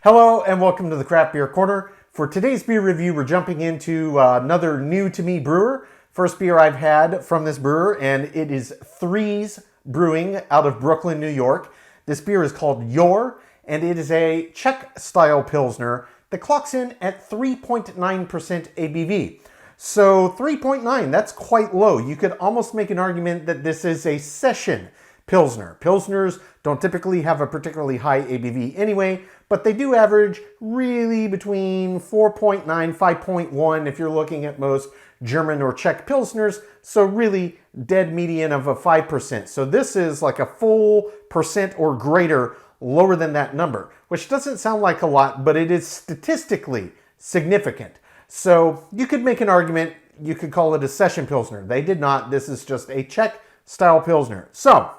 Hello and welcome to the Craft Beer Corner. For today's beer review, we're jumping into another new to me brewer. First beer I've had from this brewer, and it is Threes Brewing out of Brooklyn, New York. This beer is called Yore, and it is a Czech-style Pilsner that clocks in at 3.9% ABV. So 3.9, that's quite low. You could almost make an argument that this is a session Pilsner. Pilsners don't typically have a particularly high ABV anyway, but they do average really between 4.9, 5.1 if you're looking at most German or Czech Pilsners, so really dead median of a 5%. So this is like a full percent or greater lower than that number, which doesn't sound like a lot, but it is statistically significant. So you could make an argument, you could call it a session Pilsner. They did not. This is just a Czech-style Pilsner. So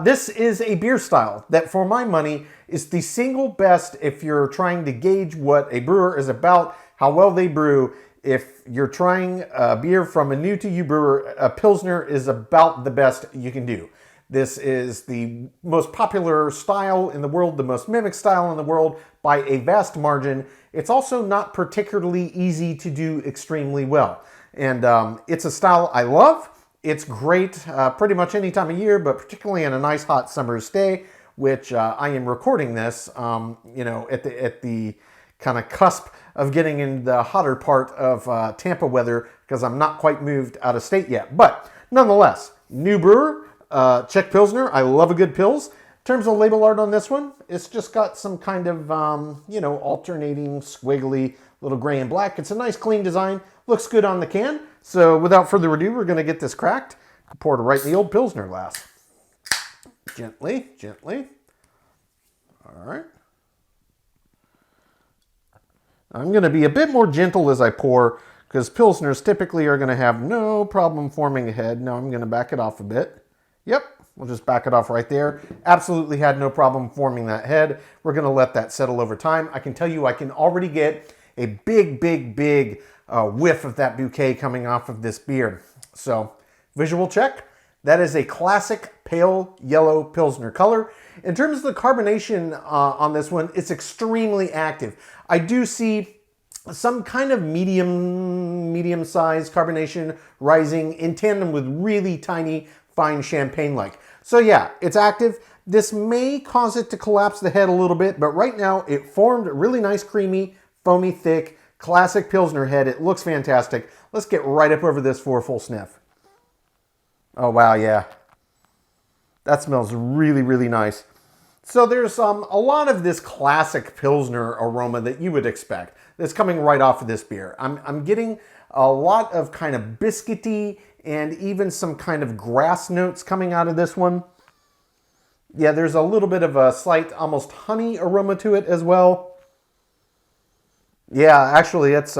this is a beer style that, for my money, is the single best if you're trying to gauge what a brewer is about, how well they brew. If you're trying a beer from a new to you brewer, a Pilsner is about the best you can do. This is the most popular style in the world, the most mimicked style in the world by a vast margin. It's also not particularly easy to do extremely well. And it's a style I love. It's great pretty much any time of year, but particularly on a nice hot summer's day, which I am recording this, at the kind of cusp of getting in the hotter part of Tampa weather because I'm not quite moved out of state yet. But nonetheless, new brewer, Czech Pilsner. I love a good Pils. In terms of label art on this one, it's just got some kind of, alternating, squiggly, little gray and black. It's a nice, clean design. Looks good on the can. So without further ado, we're going to get this cracked. Pour it right in the old Pilsner glass. Gently, gently. All right. I'm going to be a bit more gentle as I pour because Pilsners typically are going to have no problem forming a head. Now I'm going to back it off a bit. Yep, we'll just back it off right there. Absolutely had no problem forming that head. We're going to let that settle over time. I can tell you I can already get a big whiff of that bouquet coming off of this beer. So, visual check. That is a classic pale yellow Pilsner color. In terms of the carbonation on this one, it's extremely active. I do see some kind of medium-sized carbonation rising in tandem with really tiny, fine champagne-like. So yeah, it's active. This may cause it to collapse the head a little bit, but right now it formed a really nice, creamy, foamy, thick, classic Pilsner head. It looks fantastic. Let's get right up over this for a full sniff. Oh, wow, yeah. That smells really, really nice. So there's a lot of this classic Pilsner aroma that you would expect that's coming right off of this beer. I'm getting a lot of kind of biscuity and even some kind of grass notes coming out of this one. Yeah, there's a little bit of a slight, almost honey aroma to it as well. Yeah, actually, that's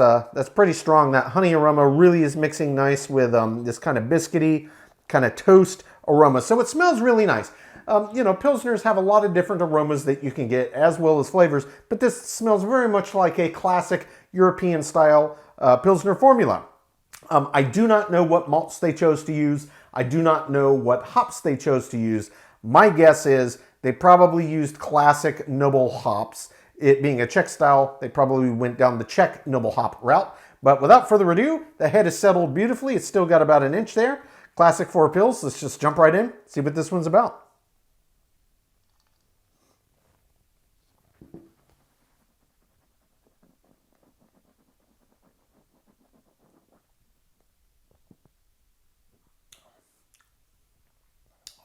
pretty strong. That honey aroma really is mixing nice with this kind of biscuity, kind of toast aroma. So it smells really nice. Pilsners have a lot of different aromas that you can get as well as flavors, but this smells very much like a classic European style Pilsner formula. I do not know what malts they chose to use. I do not know what hops they chose to use. My guess is they probably used classic noble hops. It being a Czech style, they probably went down the Czech noble hop route. But without further ado, the head is settled beautifully. It's still got about an inch there. Classic for Pils. Let's just jump right in, see what this one's about.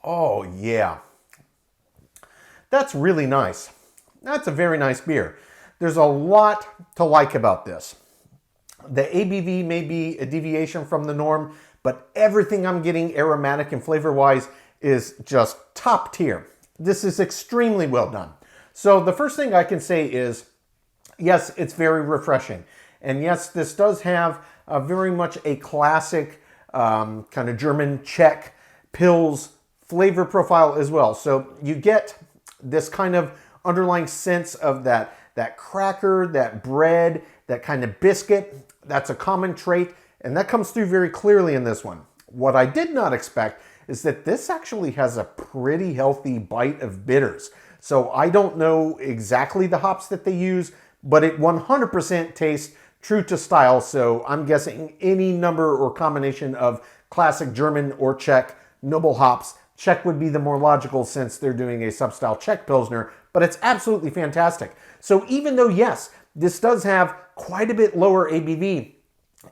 Oh, yeah. That's really nice. That's a very nice beer. There's a lot to like about this. The ABV may be a deviation from the norm, but everything I'm getting aromatic and flavor-wise is just top tier. This is extremely well done. So the first thing I can say is, yes, it's very refreshing. And yes, this does have very much a classic kind of German Czech Pils flavor profile as well. So you get this kind of underlying sense of that cracker, that bread, that kind of biscuit. That's a common trait, and that comes through very clearly in this one. What I did not expect is that this actually has a pretty healthy bite of bitters. So I don't know exactly the hops that they use, but it 100% tastes true to style. So I'm guessing any number or combination of classic German or Czech noble hops. Czech would be the more logical since they're doing a sub-style Czech Pilsner, but it's absolutely fantastic. So even though, yes, this does have quite a bit lower ABV,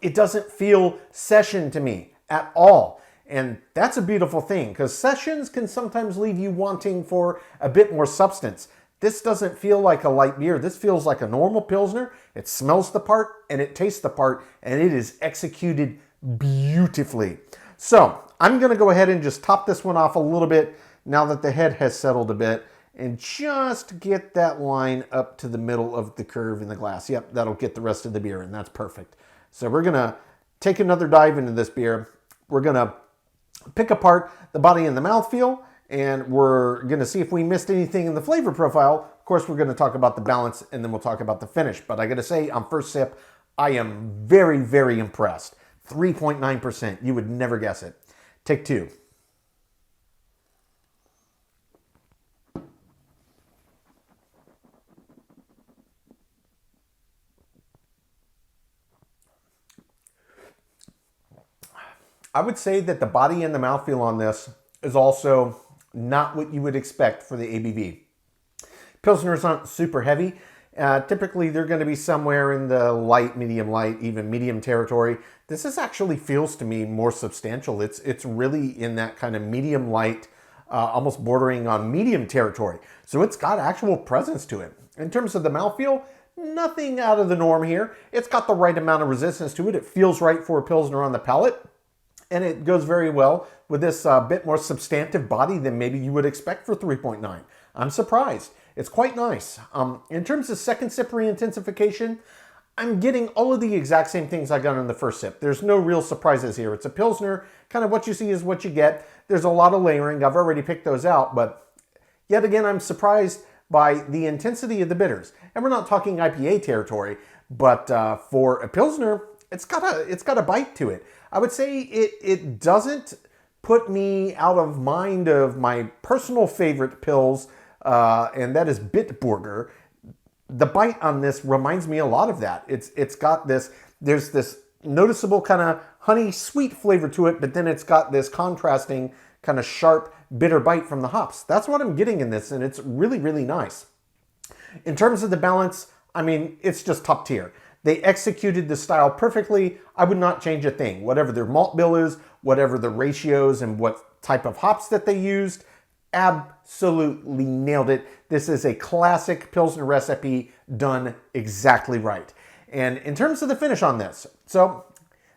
it doesn't feel session to me at all. And that's a beautiful thing, because sessions can sometimes leave you wanting for a bit more substance. This doesn't feel like a light beer. This feels like a normal Pilsner. It smells the part and it tastes the part, and it is executed beautifully. So I'm going to go ahead and just top this one off a little bit now that the head has settled a bit, and just get that line up to the middle of the curve in the glass. Yep, that'll get the rest of the beer, and that's perfect. So we're going to take another dive into this beer. We're going to pick apart the body and the mouthfeel, and we're going to see if we missed anything in the flavor profile. Of course, we're going to talk about the balance, and then we'll talk about the finish. But I got to say, on first sip, I am very, very impressed. 3.9%. You would never guess it. Take two. I would say that the body and the mouthfeel on this is also not what you would expect for the ABV. Pilsners aren't super heavy. Typically, they're going to be somewhere in the light, even medium territory. This is actually feels to me more substantial. It's really in that kind of medium light, almost bordering on medium territory. So it's got actual presence to it. In terms of the mouthfeel, nothing out of the norm here. It's got the right amount of resistance to it. It feels right for a Pilsner on the palate. And it goes very well with this bit more substantive body than maybe you would expect for 3.9. I'm surprised. It's quite nice. In terms of second sip re-intensification, I'm getting all of the exact same things I got in the first sip. There's no real surprises here. It's a Pilsner. Kind of what you see is what you get. There's a lot of layering. I've already picked those out. But yet again, I'm surprised by the intensity of the bitters. And we're not talking IPA territory. But for a Pilsner, it's got a bite to it. I would say it doesn't put me out of mind of my personal favorite Pils, and that is Bitburger. The bite on this reminds me a lot of that. It's got this, there's this noticeable kind of honey sweet flavor to it, but then it's got this contrasting kind of sharp bitter bite from the hops. That's what I'm getting in this, and it's really, really nice. In terms of the balance, I mean, it's just top tier. They executed the style perfectly. I would not change a thing. Whatever their malt bill is, whatever the ratios and what type of hops that they used, absolutely nailed it. This is a classic Pilsner recipe done exactly right. And in terms of the finish on this, so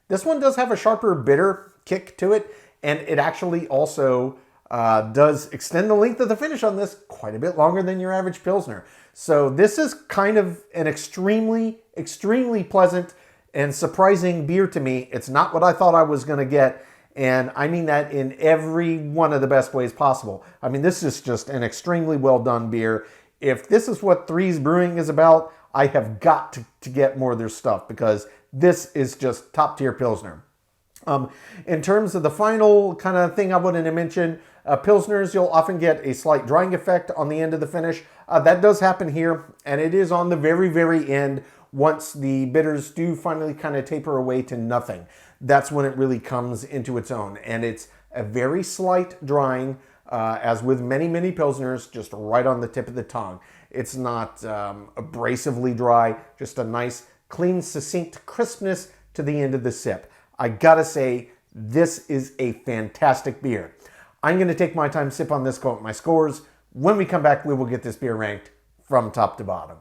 this one does have a sharper bitter kick to it, and it actually also does extend the length of the finish on this quite a bit longer than your average Pilsner. So this is kind of an extremely, extremely pleasant and surprising beer to me. It's not what I thought I was going to get, and I mean that in every one of the best ways possible. I mean, this is just an extremely well done beer. If this is what Threes Brewing is about, I have got to get more of their stuff, because this is just top tier Pilsner. In terms of the final kind of thing I wanted to mention, Pilsners, you'll often get a slight drying effect on the end of the finish. That does happen here, and it is on the very, very end once the bitters do finally kind of taper away to nothing. That's when it really comes into its own, and it's a very slight drying, as with many, many Pilsners, just right on the tip of the tongue. It's not abrasively dry, just a nice, clean, succinct crispness to the end of the sip. I gotta say, this is a fantastic beer. I'm going to take my time, sip on this, go with my scores. When we come back, we will get this beer ranked from top to bottom.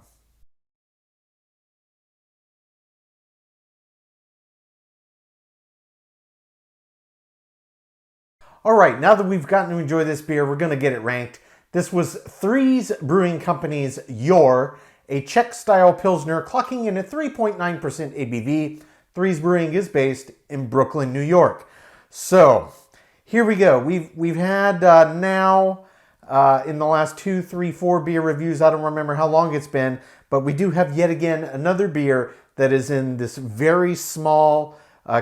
All right, now that we've gotten to enjoy this beer, we're going to get it ranked. This was Threes Brewing Company's Yore, a Czech-style Pilsner clocking in at 3.9% ABV. Threes Brewing is based in Brooklyn, New York. So, here we go. We've had now in the last 2, 3, 4 beer reviews, I don't remember how long it's been, but we do have yet again another beer that is in this very small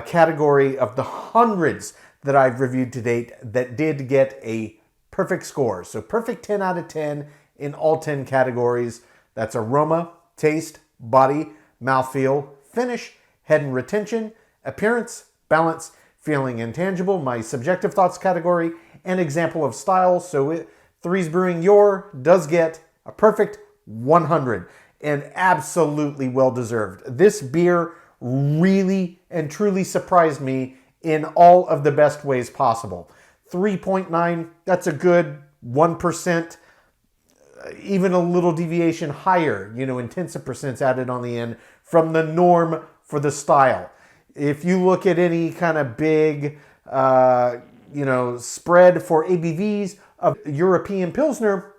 category of the hundreds that I've reviewed to date that did get a perfect score. So perfect 10 out of 10 in all 10 categories. That's aroma, taste, body, mouthfeel, finish, head and retention, appearance, balance, feeling intangible, my subjective thoughts category, and example of style. So Threes Brewing Yore does get a perfect 100 and absolutely well deserved. This beer really and truly surprised me in all of the best ways possible. 3.9, that's a good 1%, even a little deviation higher, intensive percents added on the end from the norm for the style. If you look at any kind of big, spread for ABVs of European Pilsner,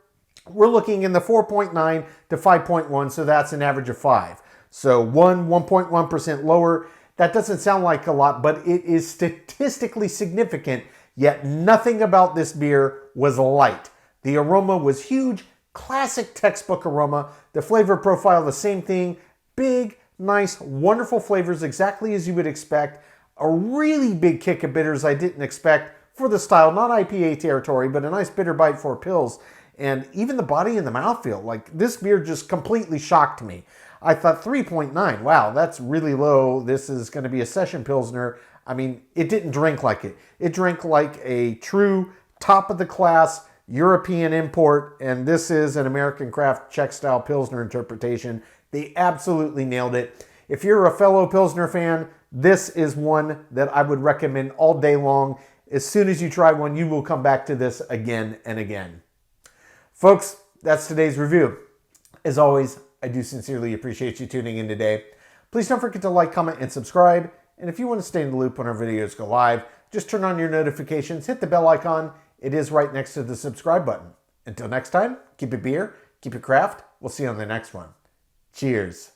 we're looking in the 4.9 to 5.1, so that's an average of 5. So 1.1% lower. That doesn't sound like a lot, but it is statistically significant, yet nothing about this beer was light. The aroma was huge, classic textbook aroma. The flavor profile, the same thing. Big, nice, wonderful flavors, exactly as you would expect. A really big kick of bitters I didn't expect for the style, not IPA territory, but a nice bitter bite for Pils. And even the body and the mouthfeel, like this beer just completely shocked me. I thought 3.9, wow, that's really low. This is going to be a session Pilsner. I mean, it didn't drink like it. It drank like a true top of the class European import, and this is an American craft Czech-style Pilsner interpretation. They absolutely nailed it. If you're a fellow Pilsner fan, this is one that I would recommend all day long. As soon as you try one, you will come back to this again and again. Folks, that's today's review. As always, I do sincerely appreciate you tuning in today. Please don't forget to like, comment, and subscribe. And if you want to stay in the loop when our videos go live, just turn on your notifications, hit the bell icon. It is right next to the subscribe button. Until next time, keep it beer, keep it craft. We'll see you on the next one. Cheers.